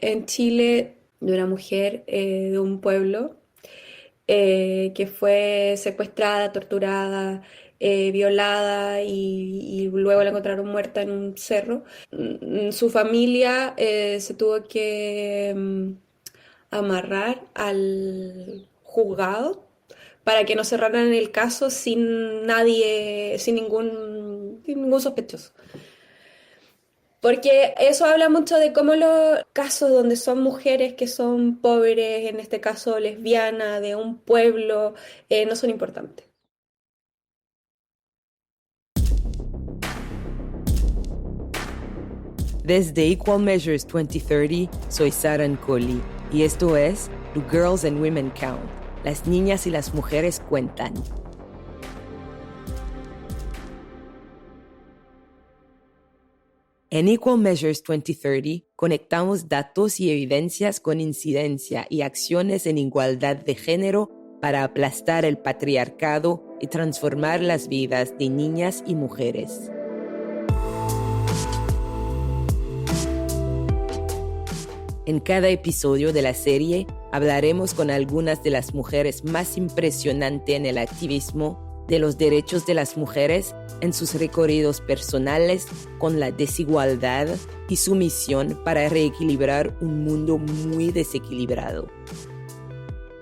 en Chile de una mujer de un pueblo que fue secuestrada, torturada, violada y luego la encontraron muerta en un cerro. Su familia se tuvo que amarrar al juzgado para que no cerraran el caso sin nadie, sin ningún sospechoso. Porque eso habla mucho de cómo los casos donde son mujeres que son pobres, en este caso lesbianas, de un pueblo, no son importantes. Desde Equal Measures 2030, soy Sara Nkoli y esto es Do Girls and Women Count? Las niñas y las mujeres cuentan. En Equal Measures 2030 conectamos datos y evidencias con incidencia y acciones en igualdad de género para aplastar el patriarcado y transformar las vidas de niñas y mujeres. En cada episodio de la serie hablaremos con algunas de las mujeres más impresionantes en el activismo de los derechos de las mujeres en sus recorridos personales con la desigualdad y su misión para reequilibrar un mundo muy desequilibrado.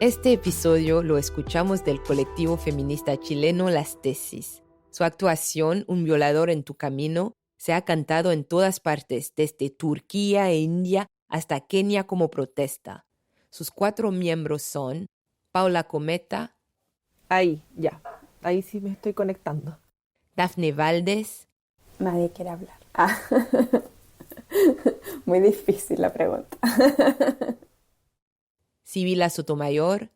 Este episodio lo escuchamos del colectivo feminista chileno Las Tesis. Su actuación, Un violador en tu camino, se ha cantado en todas partes, desde Turquía e India hasta Kenia como protesta. Sus 4 miembros son Paula Cometa. Ahí, ya. Ahí sí me estoy conectando. Dafne Valdés. Nadie quiere hablar. Muy difícil la pregunta. Sibila Sotomayor.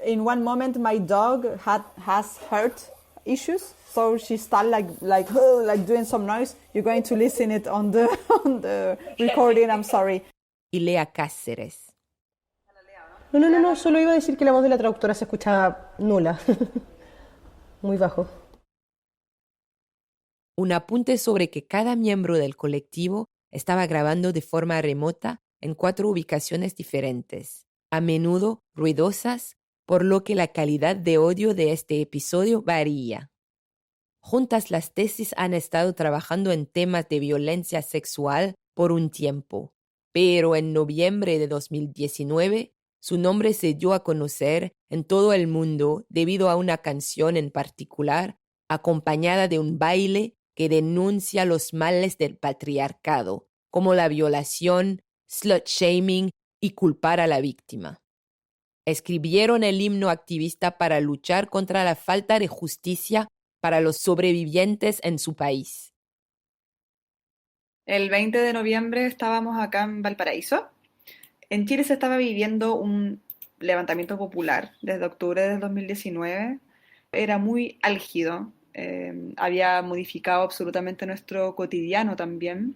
In one moment my dog has heart issues, so she started like doing some noise. You're going to listen it on the recording, I'm sorry. Y Lea Cáceres. No, solo iba a decir que la voz de la traductora se escuchaba nula. Muy bajo. Un apunte sobre que cada miembro del colectivo estaba grabando de forma remota en 4 ubicaciones diferentes, a menudo ruidosas, por lo que la calidad de audio de este episodio varía. Juntas las tesis han estado trabajando en temas de violencia sexual por un tiempo, pero en noviembre de 2019 su nombre se dio a conocer en todo el mundo debido a una canción en particular, acompañada de un baile que denuncia los males del patriarcado, como la violación, slut-shaming y culpar a la víctima. Escribieron el himno activista para luchar contra la falta de justicia para los sobrevivientes en su país. El 20 de noviembre estábamos acá en Valparaíso. En Chile se estaba viviendo un levantamiento popular desde octubre del 2019. Era muy álgido, había modificado absolutamente nuestro cotidiano también.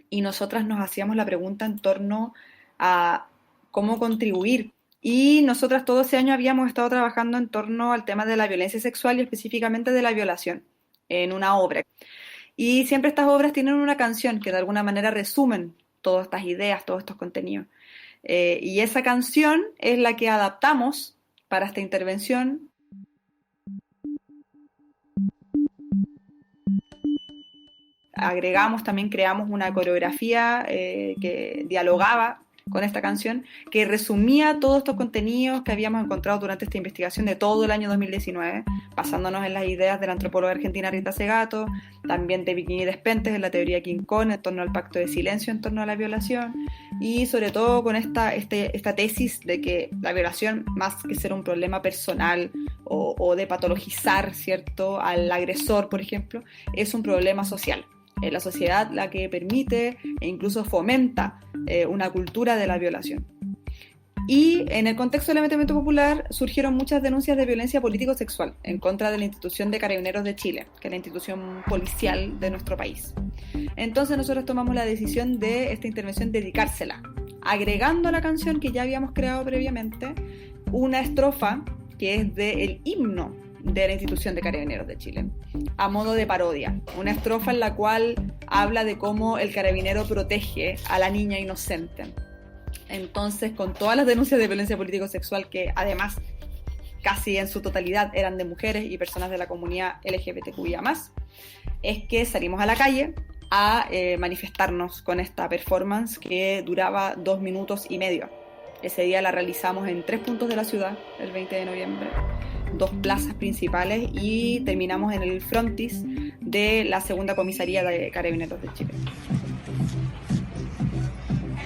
Y nosotras nos hacíamos la pregunta en torno a cómo contribuir. Y nosotras todo ese año habíamos estado trabajando en torno al tema de la violencia sexual y específicamente de la violación en una obra. Y siempre estas obras tienen una canción que de alguna manera resumen todas estas ideas, todos estos contenidos. Y esa canción es la que adaptamos para esta intervención. Agregamos, también creamos una coreografía que dialogaba con esta canción, que resumía todos estos contenidos que habíamos encontrado durante esta investigación de todo el año 2019, basándonos en las ideas de la antropóloga argentina Rita Segato, también de Virginie Despentes en la teoría King Kong en torno al pacto de silencio en torno a la violación, y sobre todo con esta tesis de que la violación, más que ser un problema personal o de patologizar, ¿cierto?, al agresor, por ejemplo, es un problema social. Es la sociedad la que permite e incluso fomenta una cultura de la violación. Y en el contexto del levantamiento popular surgieron muchas denuncias de violencia político-sexual en contra de la institución de Carabineros de Chile, que es la institución policial de nuestro país. Entonces nosotros tomamos la decisión de esta intervención dedicársela, agregando a la canción que ya habíamos creado previamente una estrofa que es del himno de la institución de Carabineros de Chile, a modo de parodia. Una estrofa en la cual habla de cómo el carabinero protege a la niña inocente. Entonces, con todas las denuncias de violencia político-sexual, que además casi en su totalidad eran de mujeres y personas de la comunidad LGBTQIA+, es que salimos a la calle a manifestarnos con esta performance que duraba 2 minutos y medio. Ese día la realizamos en 3 puntos de la ciudad, el 20 de noviembre, 2 plazas principales, y terminamos en el frontis de la segunda comisaría de Carabineros de Chile.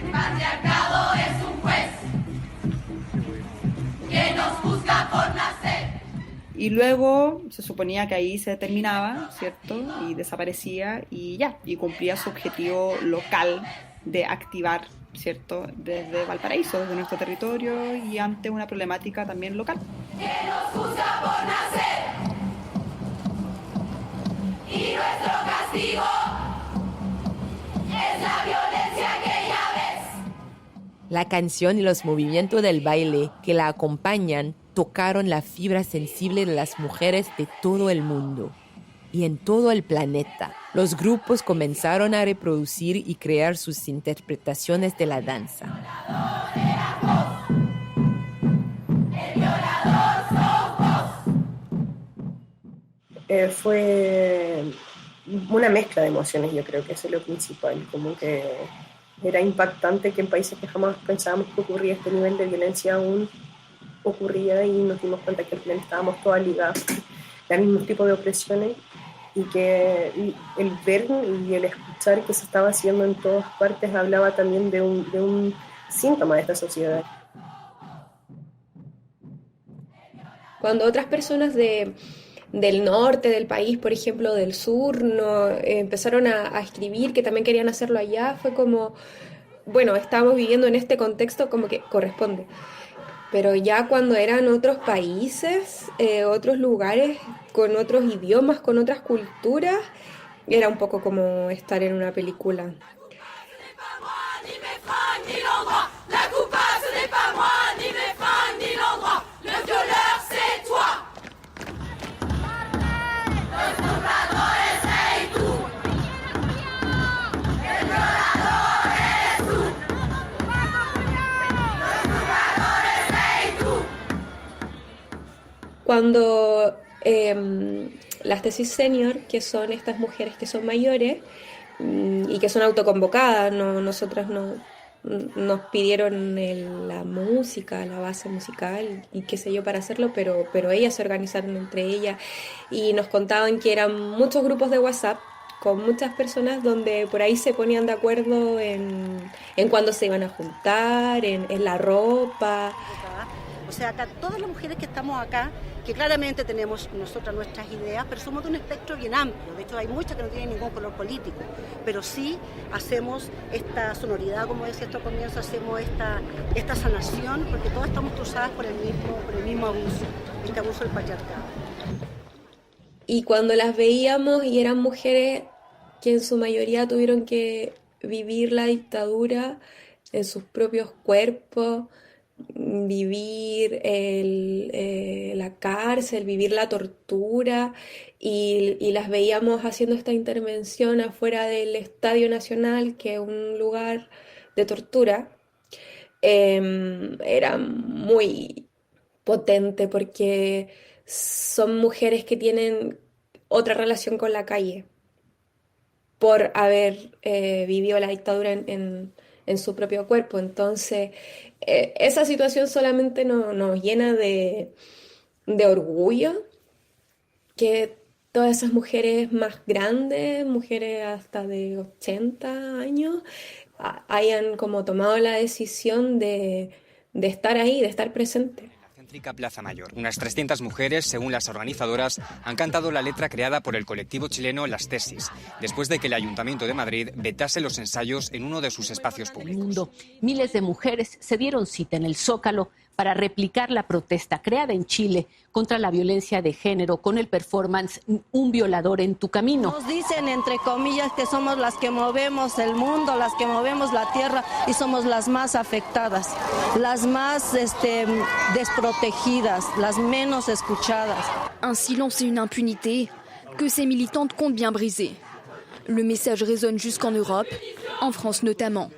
El patriarcado es un juez que nos juzga por nacer. Y luego se suponía que ahí se terminaba, ¿cierto? Y desaparecía y ya, y cumplía su objetivo local de activar, ¿cierto? Desde Valparaíso, desde nuestro territorio, y ante una problemática también local. Que nos juzga por nacer. Y nuestro castigo es la violencia que ya ves. La canción y los movimientos del baile que la acompañan tocaron la fibra sensible de las mujeres de todo el mundo. Y en todo el planeta, los grupos comenzaron a reproducir y crear sus interpretaciones de la danza. Fue una mezcla de emociones, yo creo que eso es lo principal, como que era impactante que en países que jamás pensábamos que ocurría este nivel de violencia aún ocurría, y nos dimos cuenta que al final estábamos todas ligadas al mismo tipo de opresiones, y que el ver y el escuchar que se estaba haciendo en todas partes hablaba también de un síntoma de esta sociedad. Cuando otras personas del norte del país, por ejemplo, del sur, empezaron a escribir que también querían hacerlo allá, fue como, bueno, estamos viviendo en este contexto como que corresponde. Pero ya cuando eran otros países, otros lugares, con otros idiomas, con otras culturas, era un poco como estar en una película. Cuando las tesis senior, que son estas mujeres que son mayores y que son autoconvocadas, nosotras nos pidieron la música, la base musical y qué sé yo para hacerlo, pero ellas se organizaron entre ellas y nos contaban que eran muchos grupos de WhatsApp con muchas personas donde por ahí se ponían de acuerdo en cuándo se iban a juntar, en la ropa. O sea, acá todas las mujeres que estamos acá, que claramente tenemos nosotras nuestras ideas, pero somos de un espectro bien amplio. De hecho, hay muchas que no tienen ningún color político, pero sí hacemos esta sonoridad, como decía esto al comienzo, hacemos esta sanación, porque todas estamos cruzadas por el mismo abuso, este abuso del patriarcado. Y cuando las veíamos y eran mujeres que en su mayoría tuvieron que vivir la dictadura en sus propios cuerpos, vivir la cárcel, vivir la tortura, y las veíamos haciendo esta intervención afuera del Estadio Nacional, que es un lugar de tortura, era muy potente porque son mujeres que tienen otra relación con la calle por haber vivido la dictadura en su propio cuerpo. Entonces, esa situación solamente nos llena de orgullo que todas esas mujeres más grandes, mujeres hasta de 80 años, hayan como tomado la decisión de estar ahí, de estar presente. Céntrica Plaza Mayor. Unas 300 mujeres, según las organizadoras, han cantado la letra creada por el colectivo chileno Las Tesis, después de que el Ayuntamiento de Madrid vetase los ensayos en uno de sus espacios públicos. Miles de mujeres se dieron cita en el Zócalo para replicar la protesta creada en Chile contra la violencia de género con el performance Un violador en tu camino. Nos dicen, entre comillas, que somos las que movemos el mundo, las que movemos la tierra, y somos las más afectadas, las más desprotegidas, las menos escuchadas. Un silence et une impunité que ces militantes comptent bien briser. Le message résonne jusqu'en Europe, en France notamment.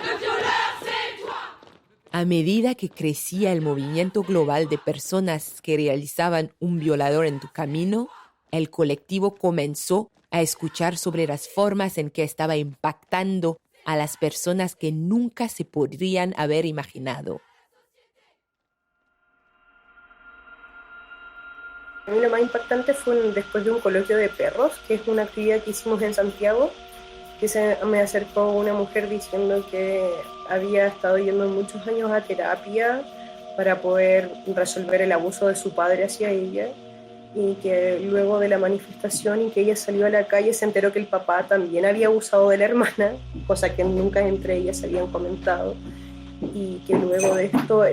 Le violeur, c'est toi! A medida que crecía el movimiento global de personas que realizaban un violador en tu camino, el colectivo comenzó a escuchar sobre las formas en que estaba impactando a las personas que nunca se podrían haber imaginado. A mí lo más impactante fue después de un coloquio de perros, que es una actividad que hicimos en Santiago, que me acercó una mujer diciendo que había estado yendo muchos años a terapia para poder resolver el abuso de su padre hacia ella, y que luego de la manifestación y que ella salió a la calle se enteró que el papá también había abusado de la hermana, cosa que nunca entre ellas habían comentado, y que luego de esto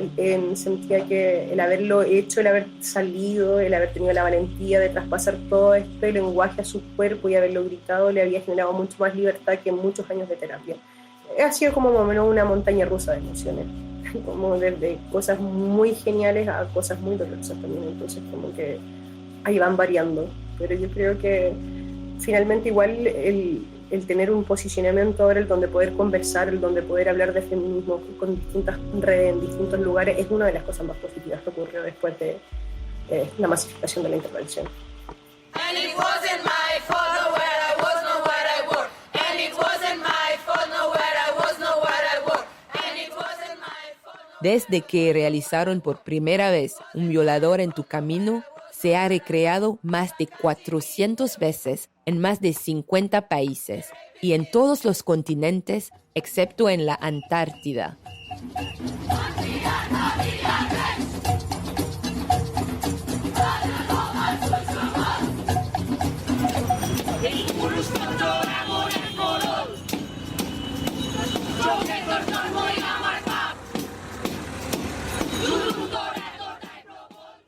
sentía que el haberlo hecho, el haber salido, el haber tenido la valentía de traspasar todo este lenguaje a su cuerpo y haberlo gritado le había generado mucho más libertad que muchos años de terapia. Ha sido como más o menos una montaña rusa de emociones, como desde cosas muy geniales a cosas muy dolorosas también, entonces como que ahí van variando, pero yo creo que finalmente igual el tener un posicionamiento ahora, el donde poder conversar, el donde poder hablar de feminismo con distintas redes en distintos lugares, es una de las cosas más positivas que ocurrió después de la masificación de la intervención. Desde que realizaron por primera vez un violador en tu camino, se ha recreado más de 400 veces en más de 50 países y en todos los continentes excepto en la Antártida.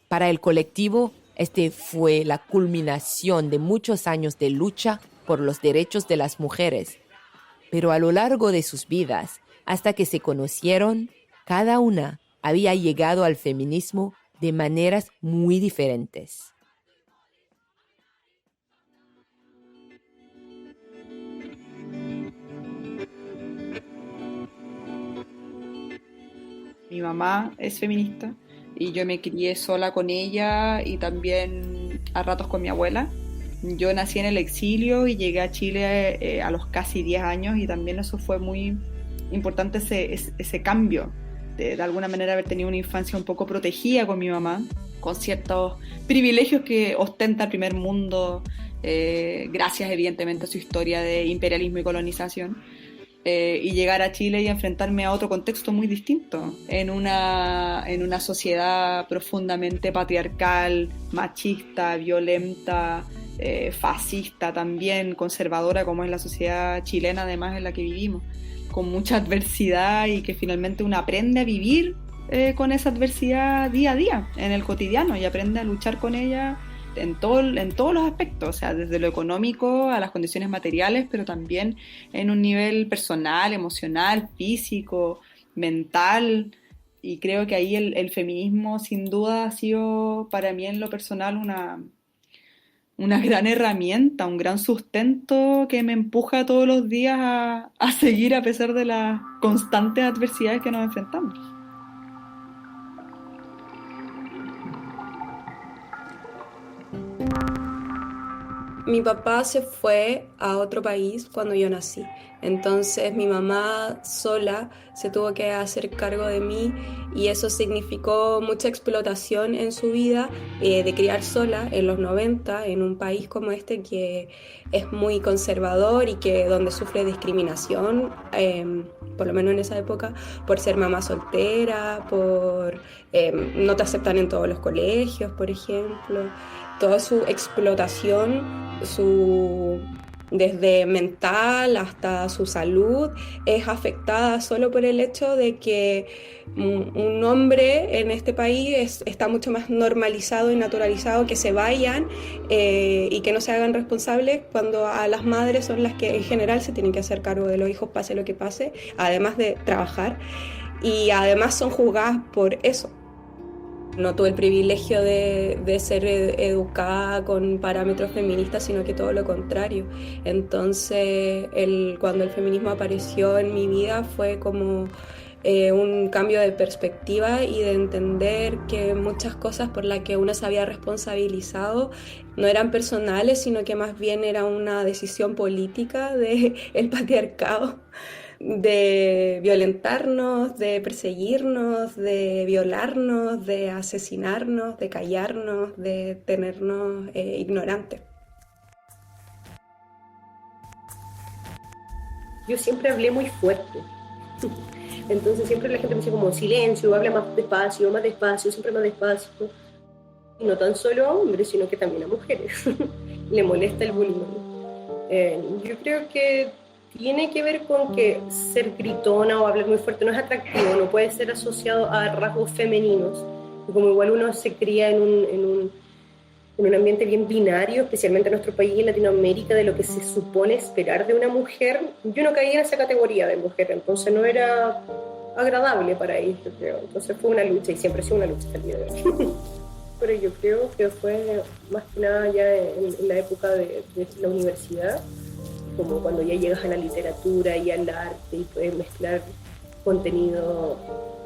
Para el colectivo, este fue la culminación de muchos años de lucha por los derechos de las mujeres. Pero a lo largo de sus vidas, hasta que se conocieron, cada una había llegado al feminismo de maneras muy diferentes. Mi mamá es feminista y yo me crié sola con ella y también a ratos con mi abuela. Yo nací en el exilio y llegué a Chile a los casi 10 años y también eso fue muy importante, ese cambio, de alguna manera haber tenido una infancia un poco protegida con mi mamá, con ciertos privilegios que ostenta el primer mundo, gracias evidentemente a su historia de imperialismo y colonización. Y llegar a Chile y enfrentarme a otro contexto muy distinto, en una sociedad profundamente patriarcal, machista, violenta, fascista también, conservadora como es la sociedad chilena además en la que vivimos, con mucha adversidad y que finalmente uno aprende a vivir con esa adversidad día a día, en el cotidiano, y aprende a luchar con ella en todos los aspectos, o sea, desde lo económico a las condiciones materiales, pero también en un nivel personal, emocional, físico, mental, y creo que ahí el feminismo sin duda ha sido para mí en lo personal una gran herramienta, un gran sustento que me empuja todos los días a seguir a pesar de las constantes adversidades que nos enfrentamos. Mi papá se fue a otro país cuando yo nací, entonces mi mamá sola se tuvo que hacer cargo de mí y eso significó mucha explotación en su vida, de criar sola en los 90 en un país como este que es muy conservador y que donde sufre discriminación, por lo menos en esa época, por ser mamá soltera, por no te aceptan en todos los colegios, por ejemplo. Toda su explotación, desde mental hasta su salud, es afectada solo por el hecho de que un hombre en este país está mucho más normalizado y naturalizado que se vayan y que no se hagan responsables, cuando a las madres son las que en general se tienen que hacer cargo de los hijos, pase lo que pase, además de trabajar, y además son juzgadas por eso. No tuve el privilegio de ser educada con parámetros feministas, sino que todo lo contrario. Entonces, cuando el feminismo apareció en mi vida fue como un cambio de perspectiva y de entender que muchas cosas por las que uno se había responsabilizado no eran personales, sino que más bien era una decisión política del patriarcado, de violentarnos, de perseguirnos, de violarnos, de asesinarnos, de callarnos, de tenernos ignorantes. Yo siempre hablé muy fuerte. Entonces siempre la gente me decía como silencio, habla más despacio, siempre más despacio. Y no tan solo a hombres, sino que también a mujeres. Le molesta el bullying. Yo creo que tiene que ver con que ser gritona o hablar muy fuerte no es atractivo, no puede ser asociado a rasgos femeninos. Y como igual uno se cría en un ambiente bien binario, especialmente en nuestro país y en Latinoamérica, de lo que se supone esperar de una mujer, yo no caía en esa categoría de mujer, entonces no era agradable para ellos, yo creo. Entonces fue una lucha y siempre ha sido una lucha hasta el día de hoy. Pero yo creo que fue más que nada ya en la época de la universidad, como cuando ya llegas a la literatura y al arte y puedes mezclar contenido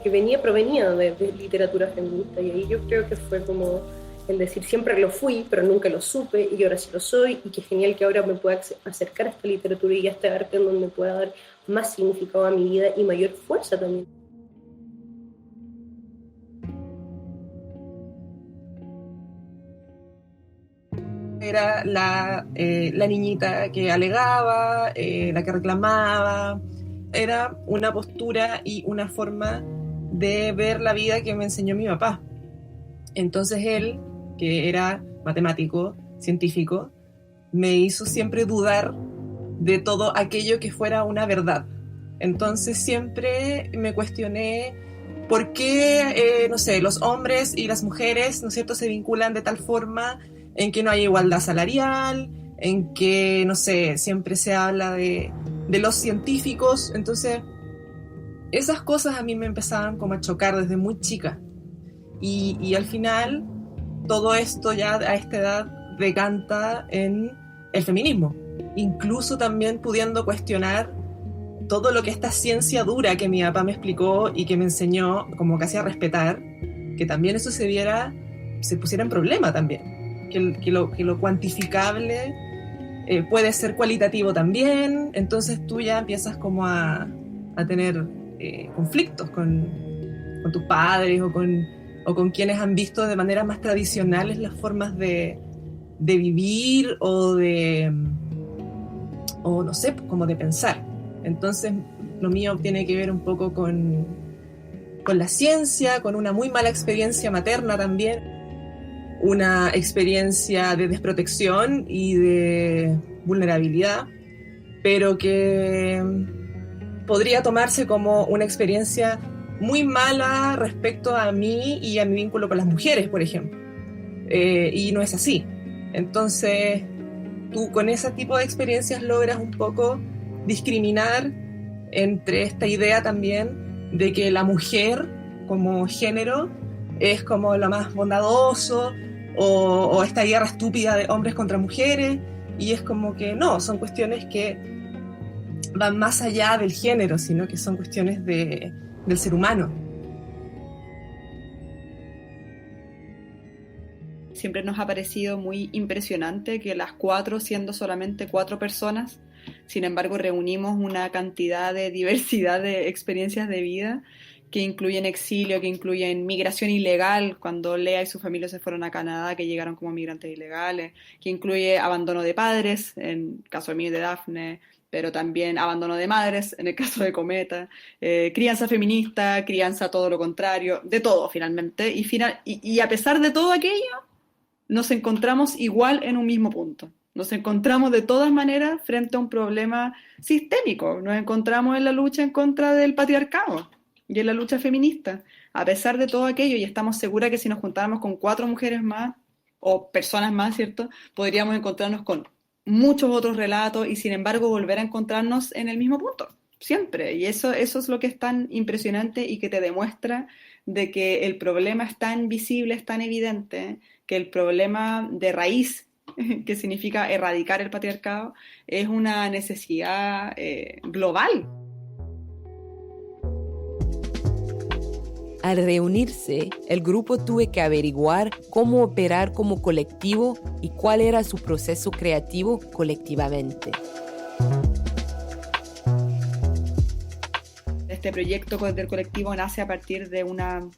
que provenía de literatura feminista, y ahí yo creo que fue como el decir siempre lo fui, pero nunca lo supe, y ahora sí lo soy, y qué genial que ahora me pueda acercar a esta literatura y a este arte en donde pueda dar más significado a mi vida y mayor fuerza también. Era la niñita que alegaba, la que reclamaba. Era una postura y una forma de ver la vida que me enseñó mi papá. Entonces él, que era matemático, científico, me hizo siempre dudar de todo aquello que fuera una verdad. Entonces siempre me cuestioné por qué, no sé, los hombres y las mujeres, ¿no es cierto?, se vinculan de tal forma en que no hay igualdad salarial, en que, no sé, siempre se habla de los científicos. Entonces, esas cosas a mí me empezaban como a chocar desde muy chica. Y al final, todo esto ya a esta edad decanta en el feminismo. Incluso también pudiendo cuestionar todo lo que esta ciencia dura que mi papá me explicó y que me enseñó como casi a respetar, que también eso se pusiera en problema también. Que lo cuantificable puede ser cualitativo también. Entonces tú ya empiezas como a tener conflictos con tus padres o con quienes han visto de manera más tradicionales las formas de vivir o no sé, como de pensar. Entonces lo mío tiene que ver un poco con la ciencia, con una muy mala experiencia materna también, una experiencia de desprotección y de vulnerabilidad, pero que podría tomarse como una experiencia muy mala respecto a mí y a mi vínculo con las mujeres, por ejemplo. Y no es así. Entonces, tú con ese tipo de experiencias logras un poco discriminar entre esta idea también de que la mujer como género es como lo más bondadoso, o esta guerra estúpida de hombres contra mujeres, y es como que no, son cuestiones que van más allá del género, sino que son cuestiones del ser humano. Siempre nos ha parecido muy impresionante que las 4, siendo solamente 4 personas, sin embargo reunimos una cantidad de diversidad de experiencias de vida que incluyen exilio, que incluyen migración ilegal, cuando Lea y su familia se fueron a Canadá, que llegaron como migrantes ilegales, que incluye abandono de padres, en el caso de mí y de Dafne, pero también abandono de madres, en el caso de Cometa, crianza feminista, crianza todo lo contrario, de todo finalmente, y a pesar de todo aquello, nos encontramos igual en un mismo punto. Nos encontramos de todas maneras frente a un problema sistémico, nos encontramos en la lucha en contra del patriarcado y en la lucha feminista, a pesar de todo aquello, y estamos seguras que si nos juntáramos con 4 mujeres más, o personas más, ¿cierto?, podríamos encontrarnos con muchos otros relatos y sin embargo volver a encontrarnos en el mismo punto, siempre. Y eso es lo que es tan impresionante y que te demuestra de que el problema es tan visible, es tan evidente, que el problema de raíz, que significa erradicar el patriarcado, es una necesidad global. Al reunirse, el grupo tuvo que averiguar cómo operar como colectivo y cuál era su proceso creativo colectivamente. Este proyecto del colectivo nace a partir de una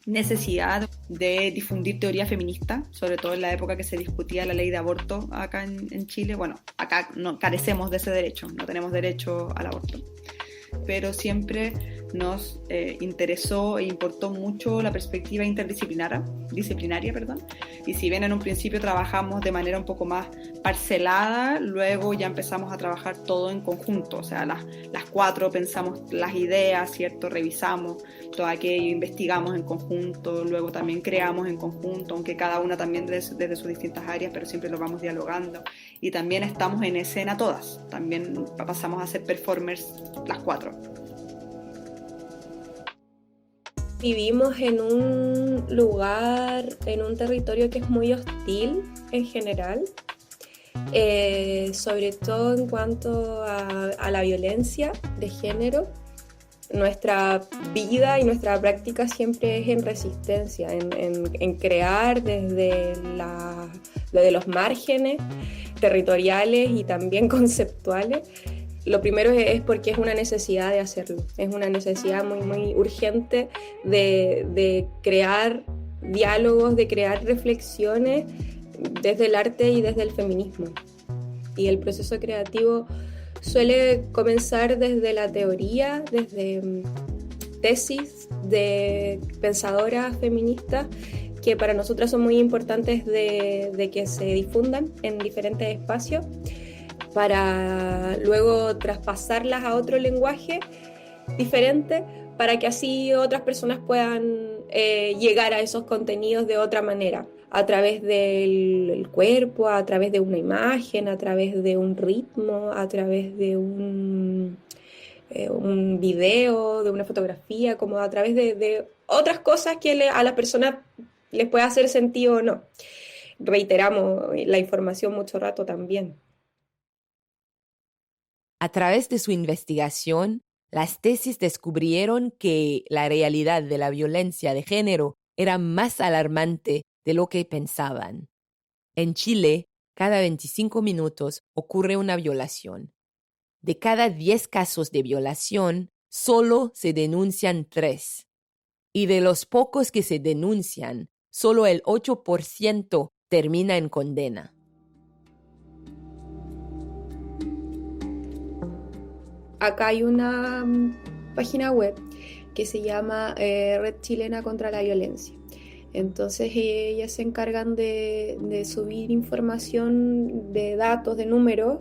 necesidad de difundir teoría feminista, sobre todo en la época que se discutía la ley de aborto acá en Chile. Bueno, acá no carecemos de ese derecho, no tenemos derecho al aborto, pero siempre nos interesó e importó mucho la perspectiva disciplinaria, y si bien en un principio trabajamos de manera un poco más parcelada, luego ya empezamos a trabajar todo en conjunto, o sea, las cuatro pensamos las ideas, ¿cierto? Revisamos todo aquello, investigamos en conjunto, luego también creamos en conjunto, aunque cada una también desde sus distintas áreas, pero siempre lo vamos dialogando, y también estamos en escena todas, también pasamos a ser performers las cuatro. Vivimos en un lugar, en un territorio que es muy hostil en general, sobre todo en cuanto a la violencia de género. Nuestra vida y nuestra práctica siempre es en resistencia, en crear desde los márgenes territoriales y también conceptuales. Lo primero es porque es una necesidad de hacerlo, es una necesidad muy, muy urgente de crear diálogos, de crear reflexiones desde el arte y desde el feminismo. Y el proceso creativo suele comenzar desde la teoría, desde tesis de pensadoras feministas que para nosotras son muy importantes de que se difundan en diferentes espacios, para luego traspasarlas a otro lenguaje diferente, para que así otras personas puedan llegar a esos contenidos de otra manera, a través del cuerpo, a través de una imagen, a través de un ritmo, a través de un video, de una fotografía, como a través de otras cosas que a las personas les pueda hacer sentido o no. Reiteramos la información mucho rato también. A través de su investigación, las tesis descubrieron que la realidad de la violencia de género era más alarmante de lo que pensaban. En Chile, cada 25 minutos ocurre una violación. De cada 10 casos de violación, solo se denuncian 3. Y de los pocos que se denuncian, solo el 8% termina en condena. Acá hay una página web que se llama Red Chilena contra la Violencia. Entonces ellas se encargan de subir información de datos, de números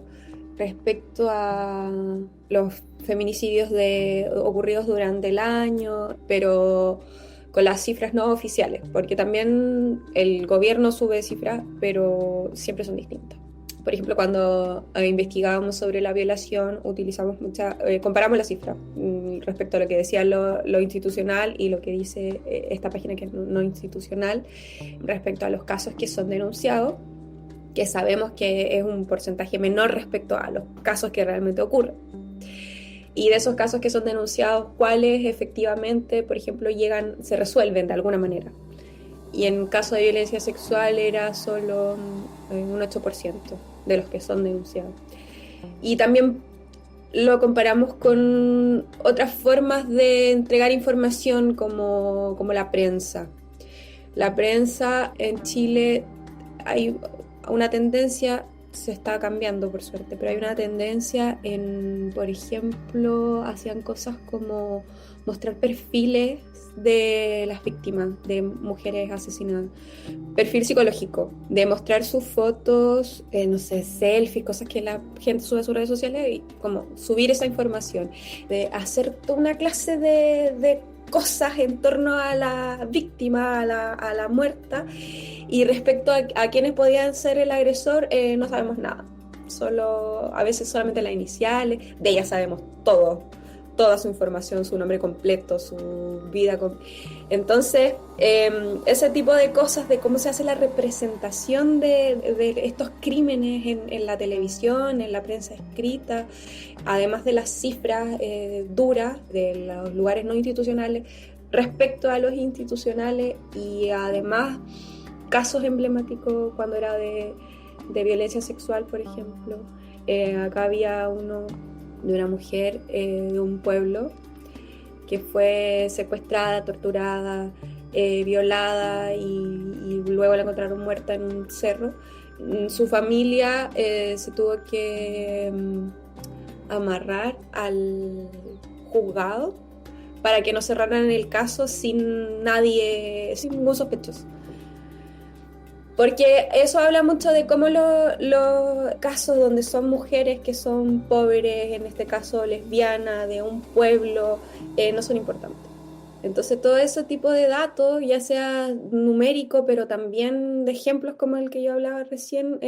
respecto a los feminicidios ocurridos durante el año, pero con las cifras no oficiales, porque también el gobierno sube cifras, pero siempre son distintas. Por ejemplo, cuando investigábamos sobre la violación, comparamos las cifras respecto a lo que decía lo institucional y lo que dice esta página que es no institucional, respecto a los casos que son denunciados, que sabemos que es un porcentaje menor respecto a los casos que realmente ocurren. Y de esos casos que son denunciados, ¿cuáles efectivamente, por ejemplo, se resuelven de alguna manera? Y en caso de violencia sexual era solo un 8% de los que son denunciados. Y también lo comparamos con otras formas de entregar información como la prensa. La prensa en Chile hay una tendencia, se está cambiando por suerte, pero hay una tendencia por ejemplo, hacían cosas como mostrar perfiles de las víctimas, de mujeres asesinadas, perfil psicológico, de mostrar sus fotos, selfies, cosas que la gente sube a sus redes sociales y como subir esa información, de hacer toda una clase de cosas en torno a la víctima, a la muerta, y respecto a quiénes podían ser el agresor, no sabemos nada. A veces solamente las iniciales, de ella sabemos todo, toda su información, su nombre completo, su vida. Entonces, ese tipo de cosas, de cómo se hace la representación de estos crímenes en la televisión, en la prensa escrita, además de las cifras duras de los lugares no institucionales, respecto a los institucionales y además casos emblemáticos cuando era de violencia sexual, por ejemplo. Acá había uno de una mujer de un pueblo que fue secuestrada, torturada, violada y luego la encontraron muerta en un cerro. Su familia se tuvo que amarrar al juzgado para que no cerraran el caso sin ningún sospechoso. Porque eso habla mucho de cómo los casos donde son mujeres que son pobres, en este caso lesbianas, de un pueblo, no son importantes. Entonces todo ese tipo de datos, ya sea numérico, pero también de ejemplos como el que yo hablaba recién,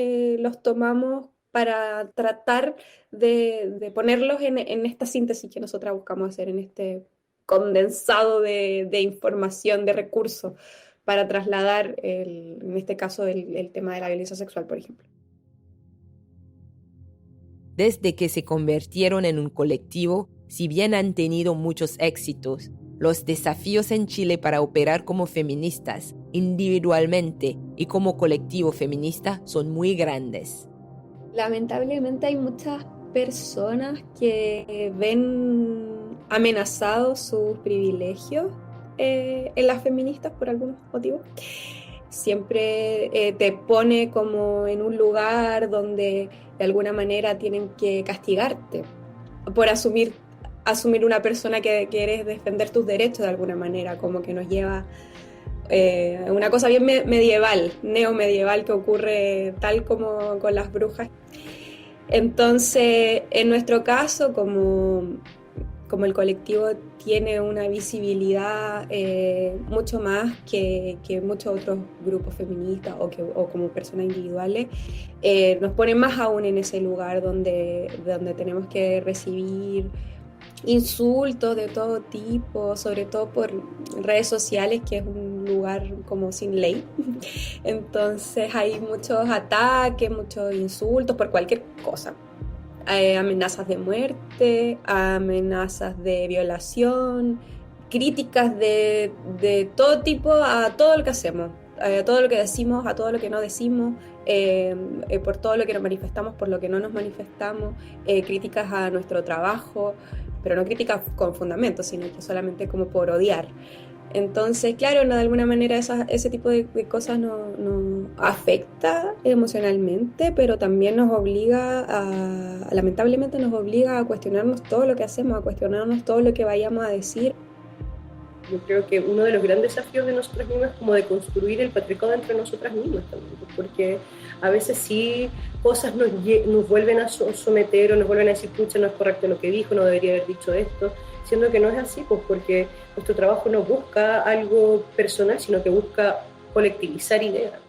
los tomamos para tratar de ponerlos en esta síntesis que nosotras buscamos hacer, en este condensado de información, de recursos, para trasladar, en este caso, el tema de la violencia sexual, por ejemplo. Desde que se convirtieron en un colectivo, si bien han tenido muchos éxitos, los desafíos en Chile para operar como feministas, individualmente y como colectivo feminista, son muy grandes. Lamentablemente hay muchas personas que ven amenazados sus privilegios en las feministas por algunos motivos. Siempre te pone como en un lugar donde de alguna manera tienen que castigarte por asumir una persona que quieres defender tus derechos de alguna manera, como que nos lleva una cosa bien medieval, neomedieval, que ocurre tal como con las brujas. Entonces, en nuestro caso, como el colectivo tiene una visibilidad mucho más que muchos otros grupos feministas o como personas individuales, nos pone más aún en ese lugar donde tenemos que recibir insultos de todo tipo, sobre todo por redes sociales, que es un lugar como sin ley. Entonces hay muchos ataques, muchos insultos por cualquier cosa. Amenazas de muerte, amenazas de violación, críticas de todo tipo a todo lo que hacemos, a todo lo que decimos, a todo lo que no decimos, por todo lo que nos manifestamos, por lo que no nos manifestamos, críticas a nuestro trabajo, pero no críticas con fundamento, sino que solamente como por odiar. Entonces, claro, de alguna manera ese tipo de cosas nos afecta emocionalmente, pero también nos obliga lamentablemente nos obliga a cuestionarnos todo lo que hacemos, a cuestionarnos todo lo que vayamos a decir. Yo creo que uno de los grandes desafíos de nosotras mismas es como de construir el patriarcado entre nosotras mismas también, porque a veces sí cosas nos vuelven a someter o nos vuelven a decir, pucha, no es correcto lo que dijo, no debería haber dicho esto, siendo que no es así, pues porque nuestro trabajo no busca algo personal, sino que busca colectivizar ideas.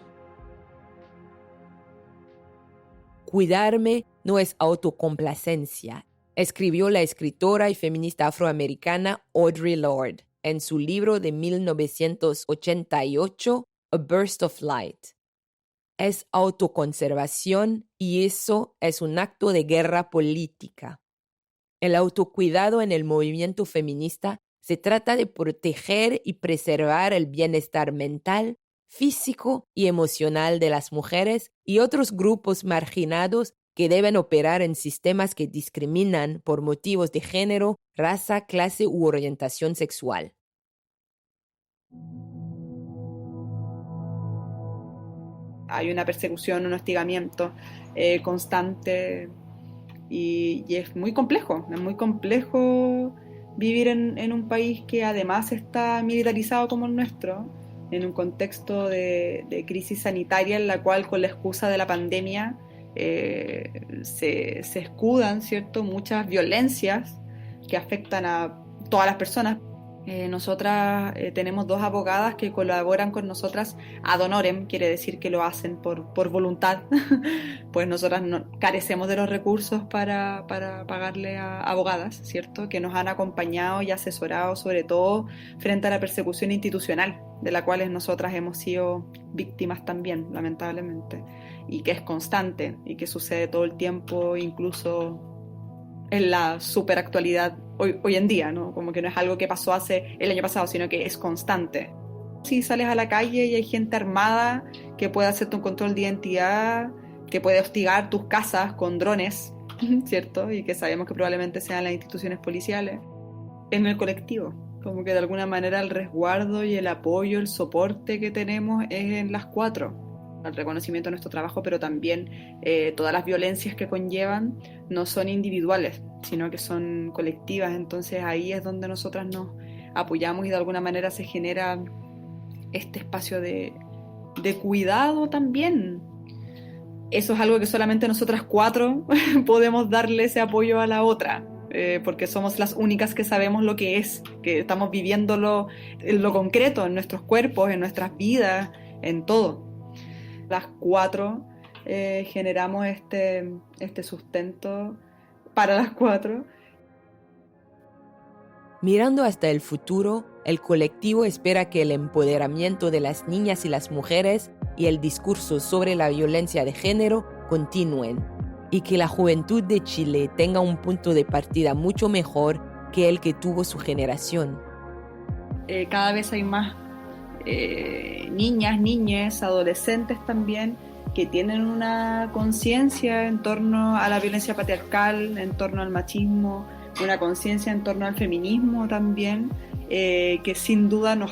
Cuidarme no es autocomplacencia, escribió la escritora y feminista afroamericana Audre Lorde en su libro de 1988, A Burst of Light. Es autoconservación y eso es un acto de guerra política. El autocuidado en el movimiento feminista se trata de proteger y preservar el bienestar mental, físico y emocional de las mujeres y otros grupos marginados que deben operar en sistemas que discriminan por motivos de género, raza, clase u orientación sexual. Hay una persecución, un hostigamiento constante y es muy complejo vivir en un país que además está militarizado como el nuestro, en un contexto de crisis sanitaria en la cual con la excusa de la pandemia se escudan, ¿cierto?, muchas violencias que afectan a todas las personas. Nosotras tenemos 2 abogadas que colaboran con nosotras ad honorem, quiere decir que lo hacen por voluntad, pues nosotras carecemos de los recursos para pagarle a abogadas, ¿cierto?, que nos han acompañado y asesorado sobre todo frente a la persecución institucional, de la cual nosotras hemos sido víctimas también, lamentablemente, y que es constante y que sucede todo el tiempo, incluso en la superactualidad hoy en día, ¿no? Como que no es algo que pasó hace el año pasado, sino que es constante. Si sales a la calle y hay gente armada que puede hacerte un control de identidad, que puede hostigar tus casas con drones, ¿cierto? Y que sabemos que probablemente sean las instituciones policiales, en el colectivo. Como que de alguna manera el resguardo y el apoyo, el soporte que tenemos es en las 4. El reconocimiento de nuestro trabajo, pero también todas las violencias que conllevan no son individuales, sino que son colectivas. Entonces ahí es donde nosotras nos apoyamos y de alguna manera se genera este espacio de cuidado también. Eso es algo que solamente nosotras 4 podemos darle ese apoyo a la otra, porque somos las únicas que sabemos lo que es, que estamos viviéndolo en lo concreto, en nuestros cuerpos, en nuestras vidas, en todo. Las 4 generamos este sustento para las 4. Mirando hasta el futuro, el colectivo espera que el empoderamiento de las niñas y las mujeres y el discurso sobre la violencia de género continúen, y que la juventud de Chile tenga un punto de partida mucho mejor que el que tuvo su generación. Cada vez hay más niñas, niñes, adolescentes también, que tienen una conciencia en torno a la violencia patriarcal, en torno al machismo, una conciencia en torno al feminismo también, que sin duda no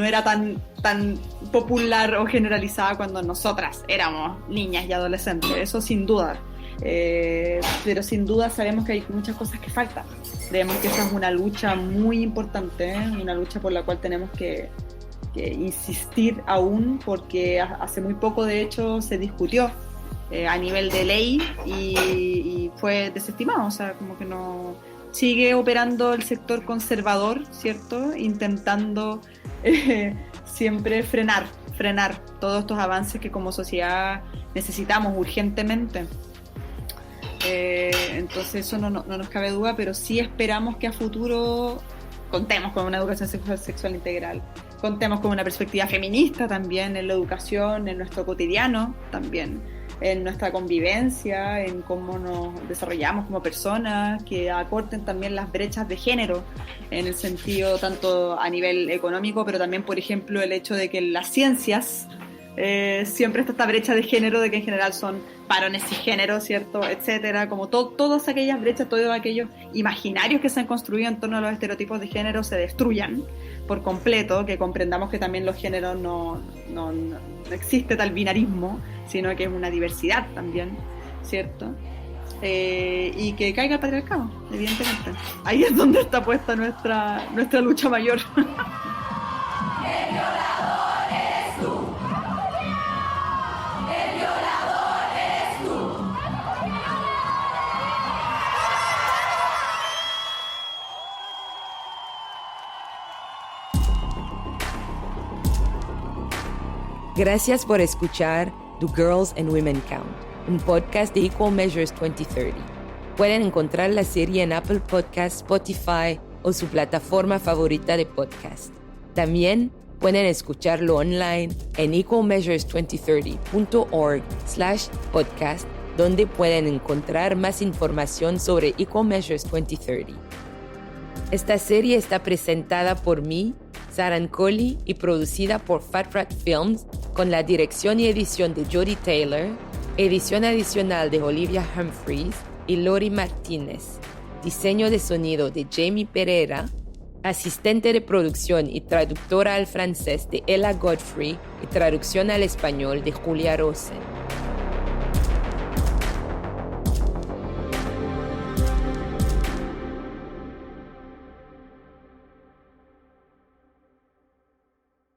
era tan popular o generalizada cuando nosotras éramos niñas y adolescentes, eso sin duda. Pero sin duda sabemos que hay muchas cosas que faltan. Creemos que esa es una lucha muy importante, una lucha por la cual tenemos que insistir aún, porque hace muy poco de hecho se discutió a nivel de ley y fue desestimado, o sea, como que no sigue operando el sector conservador, ¿cierto? Intentando siempre frenar todos estos avances que como sociedad necesitamos urgentemente. Entonces eso no nos cabe duda, pero sí esperamos que a futuro contemos con una educación sexual integral, contemos con una perspectiva feminista también en la educación, en nuestro cotidiano también, en nuestra convivencia, en cómo nos desarrollamos como personas, que acorten también las brechas de género, en el sentido tanto a nivel económico, pero también, por ejemplo, el hecho de que en las ciencias siempre está esta brecha de género, de que en general son varones cisgénero, ¿cierto?, etcétera, como todas aquellas brechas, todos aquellos imaginarios que se han construido en torno a los estereotipos de género se destruyan por completo, que comprendamos que también los géneros no existe tal binarismo, sino que es una diversidad también, ¿cierto? Y que caiga el patriarcado, evidentemente. Ahí es donde está puesta nuestra lucha mayor. El violador eres tú. El violador eres tú. Gracias por escuchar The Girls and Women Count, un podcast de Equal Measures 2030. Pueden encontrar la serie en Apple Podcasts, Spotify o su plataforma favorita de podcast. También pueden escucharlo online en equalmeasures2030.org/podcast, donde pueden encontrar más información sobre Equal Measures 2030. Esta serie está presentada por mí, Saran Colley, y producida por Fat Rat Films, con la dirección y edición de Jody Taylor, edición adicional de Olivia Humphries y Lori Martínez, diseño de sonido de Jamie Pereira, asistente de producción y traductora al francés de Ella Godfrey y traducción al español de Julia Rosen.